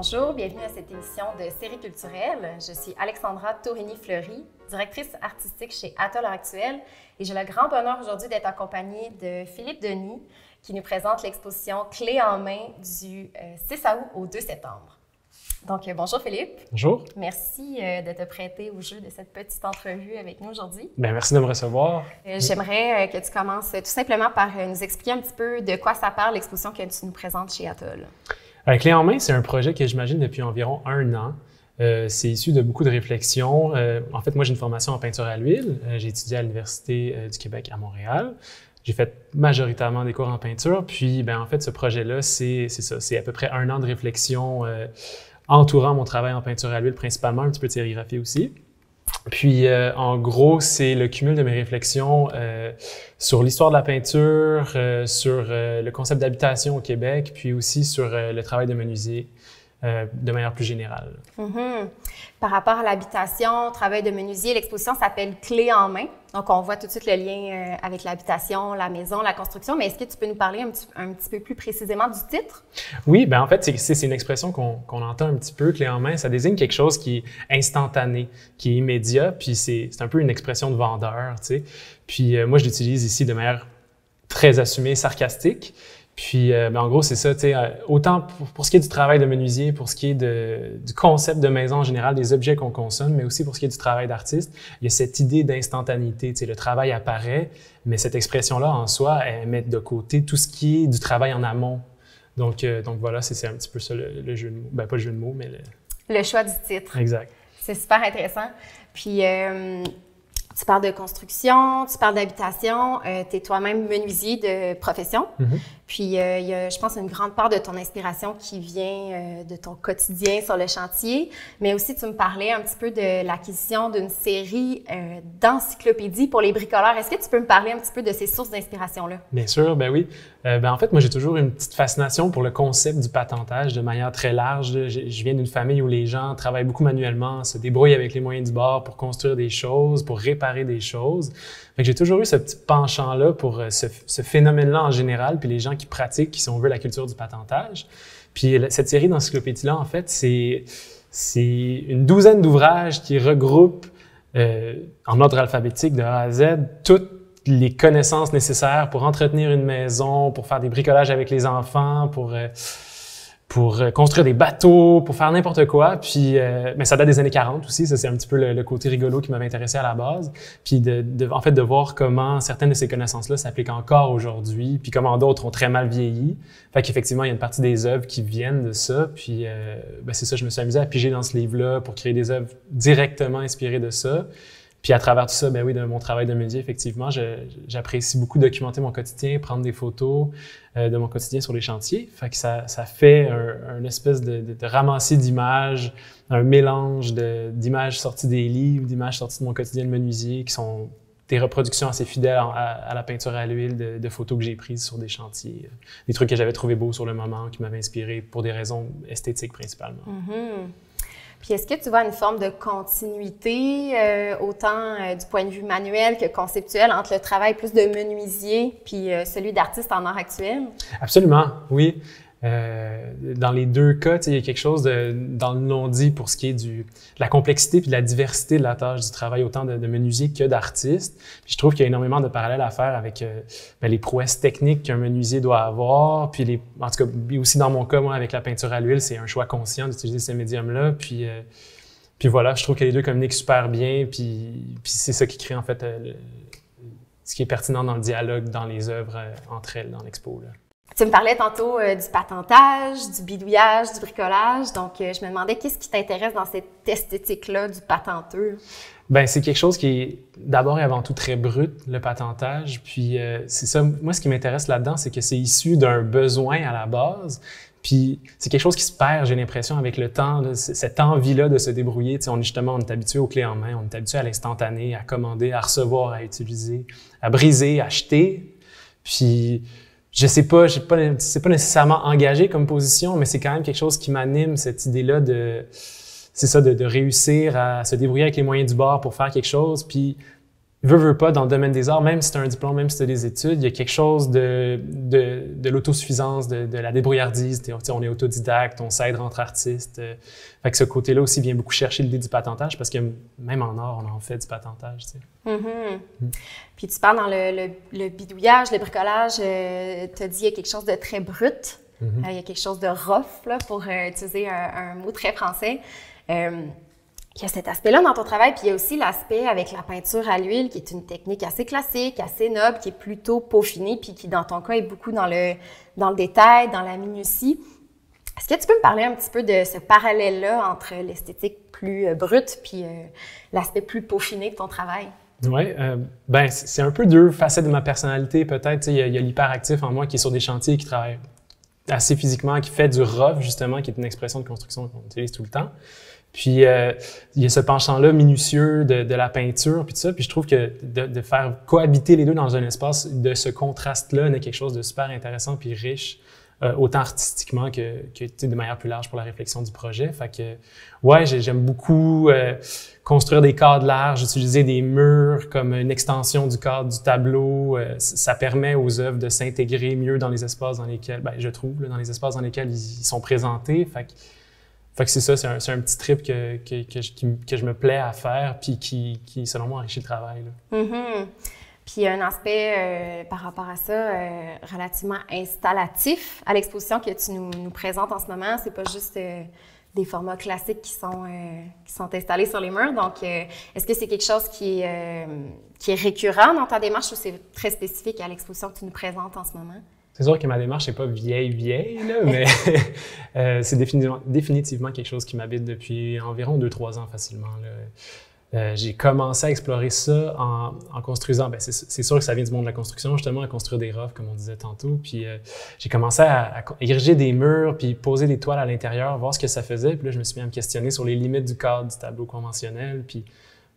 Bonjour, bienvenue à cette émission de Série culturelle. Je suis Alexandra Torini-Fleury, directrice artistique chez Atoll Actuel et j'ai le grand bonheur aujourd'hui d'être accompagnée de Philippe Denis qui nous présente l'exposition Clés en main du 6 août au 2 septembre. Donc, bonjour Philippe. Bonjour. Merci de te prêter au jeu de cette petite entrevue avec nous aujourd'hui. Bien, merci de me recevoir. J'aimerais que tu commences tout simplement par nous expliquer un petit peu de quoi ça parle, l'exposition que tu nous présentes chez Atoll. Clés en main, c'est un projet que j'imagine depuis environ 1 an. C'est issu de beaucoup de réflexions. En fait, moi, j'ai une formation en peinture à l'huile. J'ai étudié à l'Université du Québec à Montréal. J'ai fait majoritairement des cours en peinture. Puis, en fait, ce projet-là, c'est ça. C'est à peu près 1 an de réflexion entourant mon travail en peinture à l'huile, principalement, un petit peu de sérigraphie aussi. Puis, en gros, c'est le cumul de mes réflexions sur l'histoire de la peinture, sur le concept d'habitation au Québec, puis aussi sur le travail de menuisier de manière plus générale. Mm-hmm. Par rapport à l'habitation, travail de menuisier, l'exposition s'appelle « Clés en main ». Donc, on voit tout de suite le lien avec l'habitation, la maison, la construction. Mais est-ce que tu peux nous parler un petit peu plus précisément du titre? Oui, en fait, c'est une expression qu'on entend un petit peu, clé en main. Ça désigne quelque chose qui est instantané, qui est immédiat, puis c'est un peu une expression de vendeur, tu sais. Puis moi, je l'utilise ici de manière très assumée, sarcastique. Puis, en gros, c'est ça, tu sais, autant pour ce qui est du travail de menuisier, pour ce qui est du concept de maison en général, des objets qu'on consomme, mais aussi pour ce qui est du travail d'artiste, il y a cette idée d'instantanéité, tu sais, le travail apparaît, mais cette expression-là, en soi, elle met de côté tout ce qui est du travail en amont. Donc voilà, c'est un petit peu ça le jeu de mots. Ben, pas le jeu de mots, mais le choix du titre. Exact. C'est super intéressant. Puis, tu parles de construction, tu parles d'habitation, tu es toi-même menuisier de profession. Mm-hmm. Puis, il y a, je pense, une grande part de ton inspiration qui vient de ton quotidien sur le chantier. Mais aussi, tu me parlais un petit peu de l'acquisition d'une série d'encyclopédies pour les bricoleurs. Est-ce que tu peux me parler un petit peu de ces sources d'inspiration-là? Bien sûr, ben oui. En fait, moi, j'ai toujours une petite fascination pour le concept du patentage de manière très large. Je viens d'une famille où les gens travaillent beaucoup manuellement, se débrouillent avec les moyens du bord pour construire des choses, pour réparer des choses. Fait que j'ai toujours eu ce petit penchant-là pour ce phénomène-là en général, puis les gens qui pratiquent, qui si on veut, la culture du patentage. Puis cette série d'encyclopédies-là, en fait, c'est une douzaine d'ouvrages qui regroupent en ordre alphabétique de A à Z toutes les connaissances nécessaires pour entretenir une maison, pour faire des bricolages avec les enfants, pour construire des bateaux, pour faire n'importe quoi. Puis, mais ça date des années 40 aussi. Ça, c'est un petit peu le côté rigolo qui m'avait intéressé à la base. Puis, en fait, de voir comment certaines de ces connaissances-là s'appliquent encore aujourd'hui, puis comment d'autres ont très mal vieilli. Fait qu'effectivement, il y a une partie des œuvres qui viennent de ça. Puis, c'est ça, je me suis amusé à piger dans ce livre-là pour créer des œuvres directement inspirées de ça. Puis à travers tout ça, ben oui, de mon travail de menuisier, effectivement, j'apprécie beaucoup documenter mon quotidien, prendre des photos de mon quotidien sur les chantiers. Fait que ça fait un espèce de ramassis d'images, un mélange d'images sorties des livres, d'images sorties de mon quotidien de menuisier, qui sont des reproductions assez fidèles à la peinture à l'huile, de photos que j'ai prises sur des chantiers, des trucs que j'avais trouvés beaux sur le moment, qui m'avaient inspiré pour des raisons esthétiques principalement. Mm-hmm. Puis est-ce que tu vois une forme de continuité, autant du point de vue manuel que conceptuel, entre le travail plus de menuisier puis celui d'artiste en art actuel? Absolument, oui. Dans les deux cas, il y a quelque chose dans le non-dit pour ce qui est de la complexité puis de la diversité de la tâche du travail, autant de menuisier que d'artiste. Puis je trouve qu'il y a énormément de parallèles à faire avec les prouesses techniques qu'un menuisier doit avoir. Puis en tout cas, aussi dans mon cas, moi, avec la peinture à l'huile, c'est un choix conscient d'utiliser ce médium-là. Puis voilà, je trouve que les deux communiquent super bien. Puis c'est ça qui crée en fait ce qui est pertinent dans le dialogue, dans les œuvres entre elles, dans l'expo, là. Tu me parlais tantôt du patentage, du bidouillage, du bricolage. Donc, je me demandais qu'est-ce qui t'intéresse dans cette esthétique-là du patenteux? Bien, c'est quelque chose qui est d'abord et avant tout très brut, le patentage. Puis, c'est ça. Moi, ce qui m'intéresse là-dedans, c'est que c'est issu d'un besoin à la base. Puis, c'est quelque chose qui se perd, j'ai l'impression, avec le temps, là, cette envie-là de se débrouiller. Tu sais, on est habitué aux clés en main, on est habitué à l'instantané, à commander, à recevoir, à utiliser, à briser, à acheter. Puis, c'est pas nécessairement engagé comme position, mais c'est quand même quelque chose qui m'anime, cette idée-là de réussir à se débrouiller avec les moyens du bord pour faire quelque chose. Puis, veut pas, dans le domaine des arts, même si tu as un diplôme, même si tu as des études, il y a quelque chose de l'autosuffisance, de la débrouillardise. On est autodidacte, on s'aide entre artistes. Fait que ce côté-là aussi vient beaucoup chercher l'idée du patentage parce que même en art, on en fait du patentage. Puis tu parles dans le bidouillage, le bricolage, tu as dit qu'il y a quelque chose de très brut. Il y a quelque chose de rough, là, pour utiliser un mot très français. Il y a cet aspect-là dans ton travail, puis il y a aussi l'aspect avec la peinture à l'huile, qui est une technique assez classique, assez noble, qui est plutôt peaufinée, puis qui, dans ton cas, est beaucoup dans le détail, dans la minutie. Est-ce que tu peux me parler un petit peu de ce parallèle-là entre l'esthétique plus brute puis l'aspect plus peaufiné de ton travail? Oui, c'est un peu deux facettes de ma personnalité, peut-être. Il y a l'hyperactif en moi qui est sur des chantiers, qui travaille assez physiquement, qui fait du rough, justement, qui est une expression de construction qu'on utilise tout le temps. Puis, il y a ce penchant-là minutieux de la peinture, puis tout ça. Puis, je trouve que de faire cohabiter les deux dans un espace, de ce contraste-là, est quelque chose de super intéressant puis riche, autant artistiquement que de manière plus large pour la réflexion du projet. Fait que, ouais, j'aime beaucoup construire des cadres larges, utiliser des murs comme une extension du cadre du tableau. Ça permet aux œuvres de s'intégrer mieux dans les espaces dans lesquels, je trouve, dans les espaces dans lesquels ils sont présentés. Fait que c'est ça, c'est un petit trip que je me plais à faire, puis qui selon moi, enrichit le travail. Là. Puis il y a un aspect par rapport à ça relativement installatif à l'exposition que tu nous présentes en ce moment. C'est pas juste des formats classiques qui sont installés sur les murs. Donc, est-ce que c'est quelque chose qui est récurrent dans ta démarche ou c'est très spécifique à l'exposition que tu nous présentes en ce moment? C'est sûr que ma démarche n'est pas vieille, là, mais c'est définitivement quelque chose qui m'habite depuis environ 2-3 ans facilement. Là. J'ai commencé à explorer ça en construisant, c'est sûr que ça vient du monde de la construction, justement, à construire des roughs, comme on disait tantôt. Puis j'ai commencé à ériger des murs, puis poser des toiles à l'intérieur, voir ce que ça faisait. Puis là, je me suis mis à me questionner sur les limites du cadre du tableau conventionnel. Puis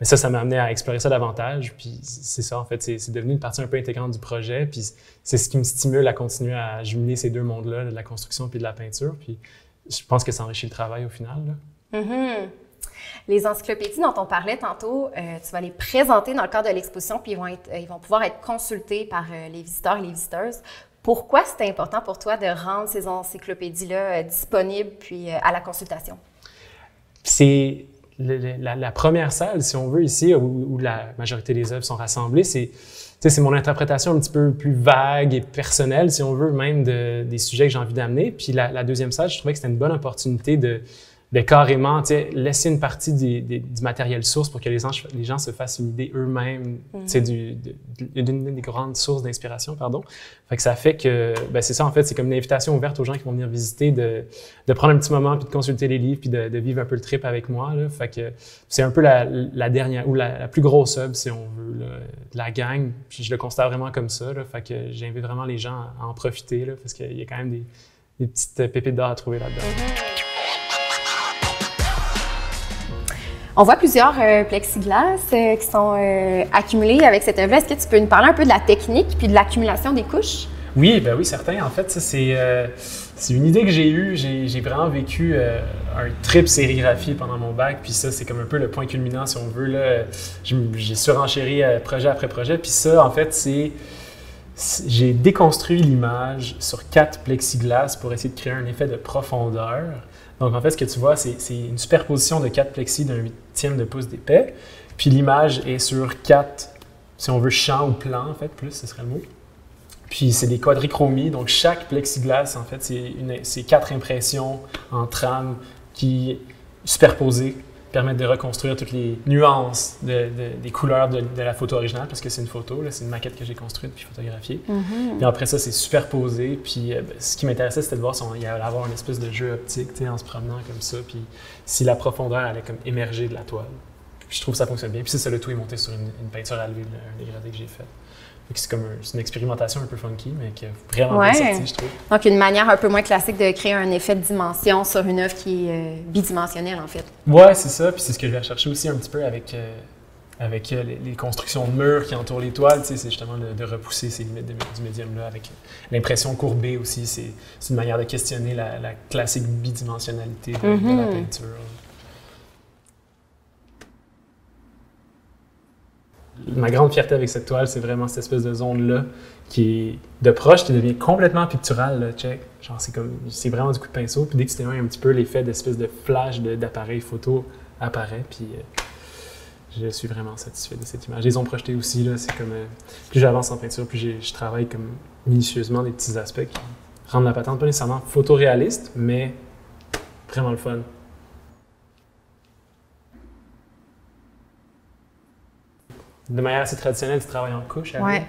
mais ça m'a amené à explorer ça davantage. Puis c'est ça, en fait, c'est devenu une partie un peu intégrante du projet. Puis c'est ce qui me stimule à continuer à jumeler ces deux mondes-là, de la construction puis de la peinture. Puis je pense que ça enrichit le travail au final. Là. Les encyclopédies dont on parlait tantôt, tu vas les présenter dans le cadre de l'exposition, puis ils vont pouvoir être consultés par les visiteurs et les visiteuses. Pourquoi c'est important pour toi de rendre ces encyclopédies-là disponibles puis à la consultation? C'est la première salle, si on veut, ici, où la majorité des œuvres sont rassemblées, c'est mon interprétation un petit peu plus vague et personnelle, si on veut, même des sujets que j'ai envie d'amener. Puis la deuxième salle, je trouvais que c'était une bonne opportunité de carrément laisser une partie du matériel source pour que les gens se fassent une idée eux-mêmes d'une des grandes sources d'inspiration, pardon. Fait que ça fait que, c'est ça en fait, c'est comme une invitation ouverte aux gens qui vont venir visiter de prendre un petit moment puis de consulter les livres puis de vivre un peu le trip avec moi, là. Fait que c'est un peu la dernière ou la plus grosse œuvre, si on veut, là, de la gang. Puis je le considère vraiment comme ça, là. Fait que j'invite vraiment les gens à en profiter, là, parce qu'il y a quand même des petites pépites d'or à trouver là-dedans. On voit plusieurs plexiglas qui sont accumulés avec cette œuvre-là. Est-ce que tu peux nous parler un peu de la technique puis de l'accumulation des couches? Oui, oui, certain. En fait, ça, c'est une idée que j'ai eue. J'ai vraiment vécu un trip sérigraphie pendant mon bac. Puis ça, c'est comme un peu le point culminant, si on veut. Là. J'ai surenchéri projet après projet. Puis ça, en fait, j'ai déconstruit l'image sur 4 plexiglas pour essayer de créer un effet de profondeur. Donc, en fait, ce que tu vois, c'est une superposition de 4 plexis d'un 1/8 de pouce d'épais. Puis l'image est sur 4, si on veut, champs ou plans, en fait, plus, ce serait le mot. Puis c'est des quadrichromies. Donc, chaque plexiglas, en fait, c'est 4 impressions en trame qui, superposées, permettent de reconstruire toutes les nuances des couleurs de la photo originale, parce que c'est une photo, là, c'est une maquette que j'ai construite puis photographiée. Puis après ça, c'est superposé. Puis ce qui m'intéressait, c'était de voir s'il allait avoir une espèce de jeu optique, en se promenant comme ça, puis si la profondeur allait comme émerger de la toile. Puis je trouve que ça fonctionne bien. Puis ça, le tout est monté sur une peinture à l'huile, un dégradé que j'ai fait. C'est comme une expérimentation un peu funky, mais qui a vraiment bien sorti, je trouve. Donc, une manière un peu moins classique de créer un effet de dimension sur une œuvre qui est bidimensionnelle, en fait. Oui, c'est ça. Puis c'est ce que je vais chercher aussi un petit peu avec les constructions de murs qui entourent les toiles. C'est justement de repousser ces limites du médium-là avec l'impression courbée aussi. C'est une manière de questionner la classique bidimensionnalité de la peinture. Ma grande fierté avec cette toile, c'est vraiment cette espèce de zone-là qui est de proche, qui devient complètement pictural, là, check. Genre, c'est vraiment du coup de pinceau. Puis dès que tu t'éloignes un petit peu, l'effet d'espèce de flash d'appareil photo apparaît. Puis je suis vraiment satisfait de cette image. Ils les ont projetés aussi, là. C'est comme, plus j'avance en peinture, plus je travaille comme minutieusement des petits aspects qui rendent la patente pas nécessairement photoréaliste, mais vraiment le fun. De manière assez traditionnelle, tu travailles en couches avec. Ouais.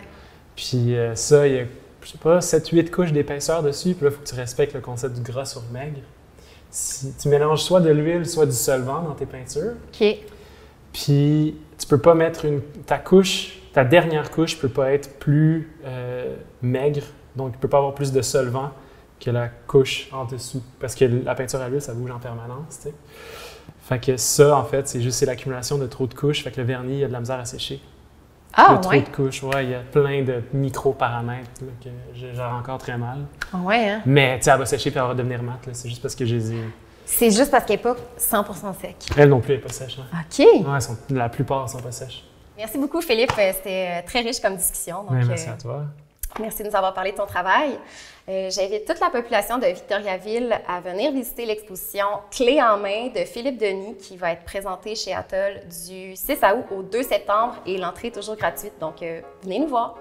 Puis ça, il y a, je sais pas, 7-8 couches d'épaisseur dessus. Puis là, il faut que tu respectes le concept du gras sur maigre. Si tu mélanges soit de l'huile, soit du solvant dans tes peintures. OK. Puis tu peux pas mettre ta dernière couche peut pas être plus maigre. Donc, il peut pas avoir plus de solvant que la couche en dessous. Parce que la peinture à l'huile, ça bouge en permanence, tu sais. Fait que ça, en fait, c'est l'accumulation de trop de couches. Fait que le vernis, il a de la misère à sécher. Ah, Trop de couches, ouais. Il y a plein de micro-paramètres là, que j'ai encore très mal. Ah ouais, hein? Mais, tu sais, elle va sécher puis elle va redevenir mate. Là. C'est juste parce que C'est juste parce qu'elle n'est pas 100% sec. Elle non plus, elle n'est pas sèche. Hein. OK. Ouais, la plupart sont pas sèches. Merci beaucoup, Philippe. C'était très riche comme discussion. Donc, ouais, merci à toi. Merci de nous avoir parlé de ton travail. J'invite toute la population de Victoriaville à venir visiter l'exposition Clé en main de Philippe Denis qui va être présentée chez Atoll du 6 août au 2 septembre et l'entrée est toujours gratuite. Donc, venez nous voir.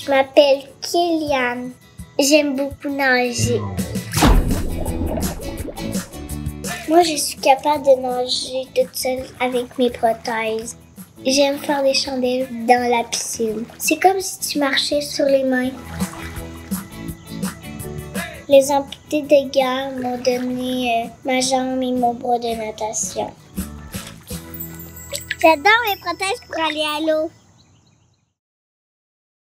Je m'appelle Kylian. J'aime beaucoup nager. Moi, je suis capable de nager toute seule avec mes prothèses. J'aime faire des chandelles dans la piscine. C'est comme si tu marchais sur les mains. Les amputés de guerre m'ont donné ma jambe et mon bras de natation. J'adore mes prothèses pour aller à l'eau.